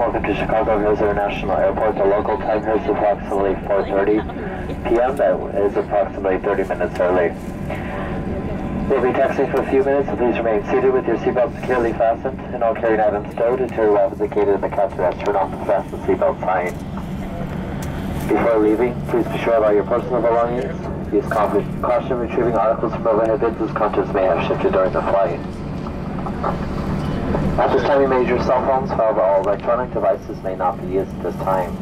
welcome to Chicago Hills International Airport. The local time here is approximately 4:30 p.m. That is approximately 30 minutes early. We'll be taxiing for a few minutes, so please remain seated with your seatbelt securely fastened and all carrying items stowed until your arrival indicated in the captain has turned off the fasten seatbelt sign. Before leaving, please be sure about your personal belongings. Use caution retrieving articles from overhead bins as contents may have shifted during the flight. At this time, you may use your cell phones, however, all electronic devices may not be used at this time.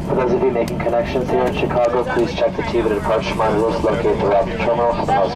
For those of you making connections here in Chicago, please check the TV departure monitors located throughout the terminal for the most